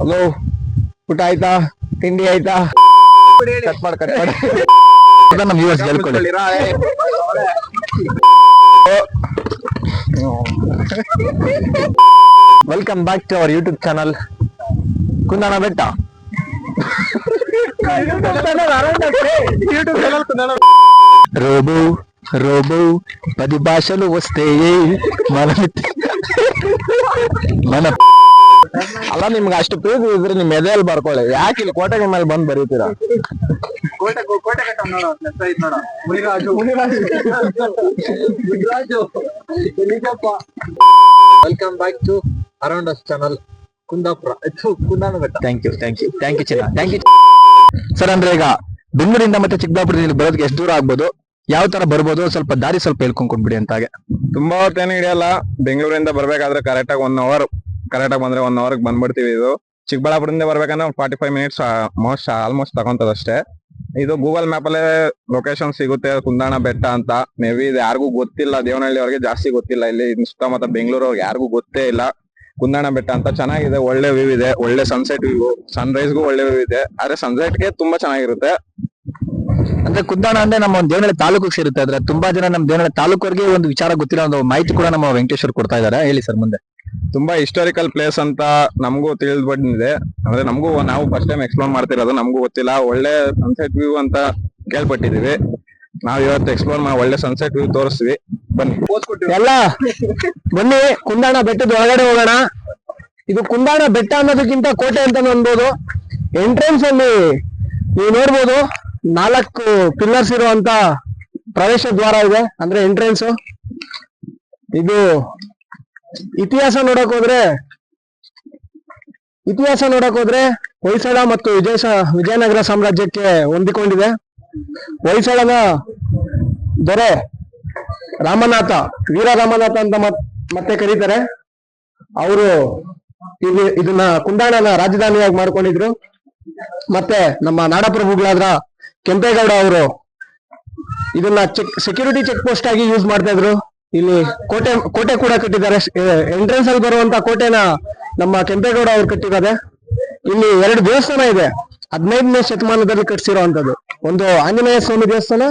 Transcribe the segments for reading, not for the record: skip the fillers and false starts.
Hello, ಊಟ ಆಯ್ತಾ? ತಿಂಡಿ ಆಯ್ತಾ? ಕಟ್ ಮಾಡಿ ನಮ್ಮ ವ್ಯೂವರ್ಸ್ ಹೇಳ್ಕೊಳ್ಳಿ. Welcome back to our YouTube channel Kundana Betta. Robo robo 10 భాషలు వస్తే మన ಅಲ್ಲ, ನಿಮ್ಗೆ ಅಷ್ಟು ಪ್ರೀತಿ ಇದ್ರೆ ನಿಮ್ ಎದೆಯಲ್ಲಿ ಬರ್ಕೊಳ್ಳಿ. ಯಾಕೆ ಇಲ್ಲಿ ಕೋಟೆಗೆ ಮೇಲೆ ಬಂದು ಬರೀತೀರಾ? Welcome back to around us channel Kundapura Kundana Betta. Thank you ಚಿನ್ನ, ಥ್ಯಾಂಕ್ ಯು ಸರ್. ಅಂದ್ರೆ ಈಗ ಬೆಂಗಳೂರಿಂದ ಮತ್ತೆ ಚಿಕ್ಕಬಳ್ಳಾಪುರದಲ್ಲಿ ಬರೋದಕ್ಕೆ ಎಷ್ಟು ದೂರ ಆಗ್ಬೋದು, ಯಾವ ತರ ಬರ್ಬೋದು, ಸ್ವಲ್ಪ ದಾರಿ ಸ್ವಲ್ಪ ಹೇಳ್ಕೊಂಡ್ಬಿಡಿ ಅಂತ. ಹಾಗೆ ತುಂಬಾ ಹೊತ್ತೇನು ಹಿಡಿಯಲ್ಲ. ಬೆಂಗಳೂರಿಂದ ಬರ್ಬೇಕಾದ್ರೆ ಕರೆಕ್ಟಾಗಿ 1 hour ಕರೆಕ್ಟಾಗಿ ಬಂದ್ರೆ 1 hour ಬಂದ್ಬಿಡ್ತೀವಿ. ಇದು ಚಿಕ್ಕಬಳ್ಳಾಪುರದಿಂದ ಬರ್ಬೇಕಂದ್ರೆ 45 minutes ಆಲ್ಮೋಸ್ಟ್ ತಗೊಂತದಷ್ಟೇ. ಇದು ಗೂಗಲ್ ಮ್ಯಾಪ್ ಅಲ್ಲೇ ಲೊಕೇಶನ್ ಸಿಗುತ್ತೆ, ಕುಂದಾಣ ಬೆಟ್ಟ ಅಂತ. ಮೇ ಬಿ ಇದು ಯಾರಿಗೂ ಗೊತ್ತಿಲ್ಲ, ದೇವನಹಳ್ಳಿ ಅವ್ರಿಗೆ ಜಾಸ್ತಿ ಗೊತ್ತಿಲ್ಲ. ಇಲ್ಲಿ ಸುತ್ತಮುತ್ತ ಬೆಂಗಳೂರು ಅವ್ರಿಗೆ ಯಾರಿಗೂ ಗೊತ್ತೇ ಇಲ್ಲ ಕುಂದಾಣ ಬೆಟ್ಟ ಅಂತ. ಚೆನ್ನಾಗಿದೆ, ಒಳ್ಳೆ ವ್ಯೂ ಇದೆ, ಒಳ್ಳೆ ಸನ್ಸೆಟ್ ವ್ಯೂ, ಸನ್ರೈಸ್ಗೂ ಒಳ್ಳೆ ವ್ಯೂ ಇದೆ. ಆದ್ರೆ ಸನ್ಸೆಟ್ಗೆ ತುಂಬಾ ಚೆನ್ನಾಗಿರುತ್ತೆ. ಅಂದ್ರೆ ಕುಂದಾಣ ಅಂದ್ರೆ ನಮ್ಮ ಒಂದು ದೇವನಹಳ್ಳಿ ತಾಲೂಕಿಗೆ ಸೇರುತ್ತೆ. ಆದ್ರೆ ತುಂಬಾ ಜನ ನಮ್ಮ ದೇವನಹಳ್ಳಿ ತಾಲೂಕವರೆಗೆ ಒಂದು ವಿಚಾರ ಗೊತ್ತಿಲ್ಲ, ಒಂದು ಮಾಹಿತಿ ಕೂಡ ನಮ್ಮ ವೆಂಕಟೇಶ್ವರ್ ಕೊಡ್ತಾ ಇದಾರೆ. ಹೇಳಿ ಸರ್ ಮುಂದೆ. ತುಂಬಾ ಹಿಸ್ಟಾರಿಕಲ್ ಪ್ಲೇಸ್ ಅಂತ ನಮಗೂ ತಿಳಿದ್ ಬಂದಿದೆ. ಅಂದ್ರೆ ನಾವು ಫಸ್ಟ್ ಟೈಮ್ ಎಕ್ಸ್ಪ್ಲೋರ್ ಮಾಡ್ತಿರೋದು, ನಮಗೂ ಗೊತ್ತಿಲ್ಲ. ಒಳ್ಳೆ ಸನ್ಸೆಟ್ ವ್ಯೂ ಅಂತ ಕೇಳ್ಪಟ್ಟಿದೀವಿ. ನಾವ್ ಇವತ್ತು ಎಕ್ಸ್ಪ್ಲೋರ್ ಮಾಡಿ ಒಳ್ಳೆ ಸನ್ಸೆಟ್ ವ್ಯೂ ತೋರಿಸ್ತೀವಿ. ಬನ್ನಿ ಎಲ್ಲ ಬನ್ನಿ, ಕುಂದಾಣ ಬೆಟ್ಟದ ಒಳಗಡೆ ಹೋಗೋಣ. ಇದು ಕುಂದಾಣ ಬೆಟ್ಟ ಅನ್ನೋದಕ್ಕಿಂತ ಕೋಟೆ ಅಂತ ಅನ್ಬೋದು. ಎಂಟ್ರೆನ್ಸ್ ಅಲ್ಲಿ ನೀವು ನೋಡ್ಬೋದು 4 ಪಿಲ್ಲರ್ಸ್ ಇರುವಂತ ಪ್ರವೇಶ ದ್ವಾರ ಇದೆ, ಅಂದ್ರೆ ಎಂಟ್ರೆನ್ಸ್. ಇದು ಇತಿಹಾಸ ನೋಡಕ್ ಹೋದ್ರೆ ಹೊಯ್ಸಳ ಮತ್ತು ವಿಜಯನಗರ ಸಾಮ್ರಾಜ್ಯಕ್ಕೆ ಹೊಂದಿಕೊಂಡಿದೆ. ಹೊಯ್ಸಳನ ದೊರೆ ರಾಮನಾಥ, ವೀರ ರಾಮನಾಥ ಅಂತ ಮತ್ತೆ ಕರೀತಾರೆ. ಅವರು ಇದನ್ನ ಕುಂದಾಣನ ರಾಜಧಾನಿಯಾಗಿ ಮಾಡ್ಕೊಂಡಿದ್ರು. ಮತ್ತೆ ನಮ್ಮ ನಾಡಪ್ರಭುಗಳಾದ್ರ ಕೆಂಪೇಗೌಡ ಅವರು ಇದನ್ನ ಸೆಕ್ಯೂರಿಟಿ ಚೆಕ್ ಪೋಸ್ಟ್ ಆಗಿ ಯೂಸ್ ಮಾಡ್ತಾ ಇದ್ರು. ಇಲ್ಲಿ ಕೋಟೆ ಕೂಡ ಕಟ್ಟಿದ್ದಾರೆ. ಎಂಟ್ರೆನ್ಸ್ ಅಲ್ಲಿ ಬರುವಂತ ಕೋಟೆನ ನಮ್ಮ ಕೆಂಪೇಗೌಡ ಅವ್ರು ಕಟ್ಟಿದ್ದಾರೆ. ಇಲ್ಲಿ 2 ದೇವಸ್ಥಾನ ಇದೆ, 15ನೇ ಶತಮಾನದಲ್ಲಿ ಕಟ್ಟಿಸಿರುವಂತದ್ದು. ಒಂದು ಆಂಜನೇಯ ಸ್ವಾಮಿ ದೇವಸ್ಥಾನ,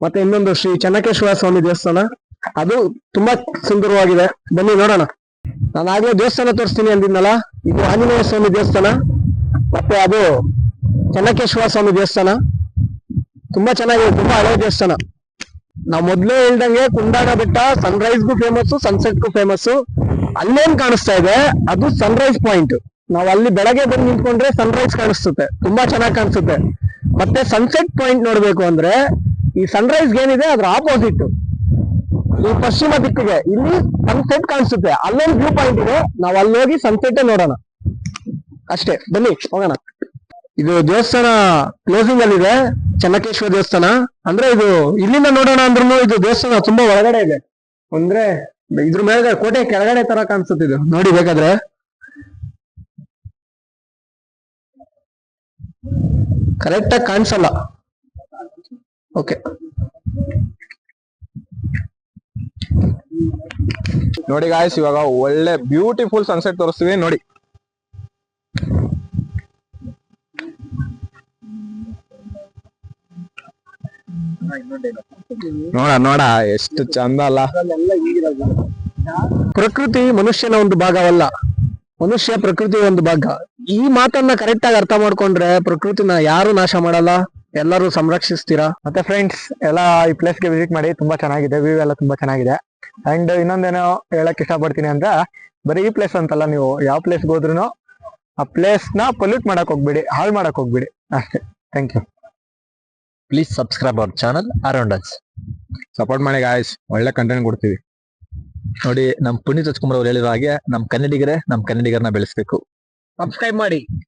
ಮತ್ತೆ ಇನ್ನೊಂದು ಶ್ರೀ ಚೆನ್ನಕೇಶ್ವರ ಸ್ವಾಮಿ ದೇವಸ್ಥಾನ. ಅದು ತುಂಬಾ ಸುಂದರವಾಗಿದೆ. ಬನ್ನಿ ನೋಡೋಣ. ನಾನು ಆಗ್ಲೇ ದೇವಸ್ಥಾನ ತೋರಿಸ್ತೀನಿ ಅಂದಿದ್ನಲ್ಲ, ಇದು ಆಂಜನೇಯ ಸ್ವಾಮಿ ದೇವಸ್ಥಾನ, ಮತ್ತೆ ಅದು ಚೆನ್ನಕೇಶ್ವರ ಸ್ವಾಮಿ ದೇವಸ್ಥಾನ. ತುಂಬಾ ಚೆನ್ನಾಗಿದೆ, ತುಂಬಾ ಹಳೆ ದೇವಸ್ಥಾನ. ನಾವ್ ಮೊದ್ಲೇ ಹೇಳ್ದಂಗೆ ಕುಂದಾಣ ಬೆಟ್ಟ ಸನ್ರೈಸ್ಗೂ ಫೇಮಸ್, ಸನ್ಸೆಟ್ಗೂ ಫೇಮಸ್. ಅಲ್ಲೇನ್ ಕಾಣಿಸ್ತಾ ಇದೆ ಅದು ಸನ್ರೈಸ್ ಪಾಯಿಂಟ್. ನಾವ್ ಅಲ್ಲಿ ಬೆಳಗ್ಗೆ ಬಂದು ನಿಂತ್ಕೊಂಡ್ರೆ ಸನ್ರೈಸ್ ಕಾಣಿಸುತ್ತೆ, ತುಂಬಾ ಚೆನ್ನಾಗಿ ಕಾಣಿಸುತ್ತೆ. ಮತ್ತೆ ಸನ್ಸೆಟ್ ಪಾಯಿಂಟ್ ನೋಡ್ಬೇಕು ಅಂದ್ರೆ ಈ ಸನ್ರೈಸ್ ಏನಿದೆ ಅದ್ರ ಆಪೋಸಿಟ್, ಈ ಪಶ್ಚಿಮ ದಿಕ್ಕಿಗೆ ಇಲ್ಲಿ ಸನ್ಸೆಟ್ ಕಾಣಿಸುತ್ತೆ. ಅಲ್ಲೊಂದು ವ್ಯೂ ಪಾಯಿಂಟ್ ಇದೆ, ನಾವ್ ಅಲ್ಲಿ ಹೋಗಿ ಸನ್ಸೆಟ್ ನೋಡೋಣ ಅಷ್ಟೇ. ಬನ್ನಿ ಹೋಗೋಣ. ಇದು ದೇವಸ್ಥಾನ ಕ್ಲೋಸಿಂಗ್ ಅಲ್ಲಿ ಇದೆ, ಚೆನ್ನಕೇಶ್ವರ ದೇವಸ್ಥಾನ. ಅಂದ್ರೆ ಇದು ಇಲ್ಲಿಂದ ನೋಡೋಣ ಅಂದ್ರೂ ಇದು ದೇವಸ್ಥಾನ ತುಂಬಾ ಒಳಗಡೆ ಇದೆ. ಅಂದ್ರೆ ಇದ್ರ ಮೇಲೆ ಕೋಟೆ ಕೆಳಗಡೆ ತರ ಕಾಣಿಸುತ್ತೆ. ಇದು ನೋಡಿ ಬೇಕಾದ್ರೆ. ಕರೆಕ್ಟ್ ಆಗಿ ಕಾಣಿಸಲ್ಲ. ಓಕೆ, ನೋಡಿ ಗಾಯ್ಸ್, ಇವಾಗ ಒಳ್ಳೆ ಬ್ಯೂಟಿಫುಲ್ ಸನ್ಸೆಟ್ ತೋರಿಸ್ತೀವಿ ನೋಡಿ. ನೋಡ ಎಷ್ಟು ಚಂದ ಅಲ್ಲ. ಪ್ರಕೃತಿ ಮನುಷ್ಯನ ಒಂದು ಭಾಗವಲ್ಲ, ಮನುಷ್ಯ ಪ್ರಕೃತಿ ಒಂದು ಭಾಗ. ಈ ಮಾತನ್ನ ಕರೆಕ್ಟ್ ಆಗಿ ಅರ್ಥ ಮಾಡ್ಕೊಂಡ್ರೆ ಪ್ರಕೃತಿನ ಯಾರು ನಾಶ ಮಾಡಲ್ಲ, ಎಲ್ಲರೂ ಸಂರಕ್ಷಿಸ್ತೀರಾ. ಮತ್ತೆ ಫ್ರೆಂಡ್ಸ್ ಎಲ್ಲ ಈ ಪ್ಲೇಸ್ಗೆ ವಿಸಿಟ್ ಮಾಡಿ, ತುಂಬಾ ಚೆನ್ನಾಗಿದೆ, ವ್ಯೂ ಎಲ್ಲ ತುಂಬಾ ಚೆನ್ನಾಗಿದೆ. ಅಂಡ್ ಇನ್ನೊಂದೇನೋ ಹೇಳಕ್ ಇಷ್ಟಪಡ್ತೀನಿ ಅಂದ್ರೆ, ಬರೀ ಈ ಪ್ಲೇಸ್ ಅಂತಲ್ಲ, ನೀವು ಯಾವ ಪ್ಲೇಸ್ಗೆ ಹೋದ್ರು ಆ ಪ್ಲೇಸ್ ನ ಪೊಲ್ಯೂಟ್ ಮಾಡಕ್ ಹೋಗ್ಬಿಡಿ, ಹಾಳು ಮಾಡಕ್ ಹೋಗ್ಬಿಡಿ ಅಷ್ಟೇ. Thank you. Please subscribe our channel around us. Support ಮಾಡಿ ಗಾಯ್ಸ್, ಒಳ್ಳೆ ಕಂಟೆಂಟ್ ಕೊಡ್ತೀವಿ. ನೋಡಿ, ನಮ್ ಪುನೀತ್ ರಾಜ್ಕುಮಾರ್ ಅವ್ರು ಹೇಳಿರೋ ಹಾಗೆ ನಮ್ ಕನ್ನಡಿಗರನ್ನ ಬೆಳೆಸ್ಬೇಕು. ಸಬ್ಸ್ಕ್ರೈಬ್ ಮಾಡಿ.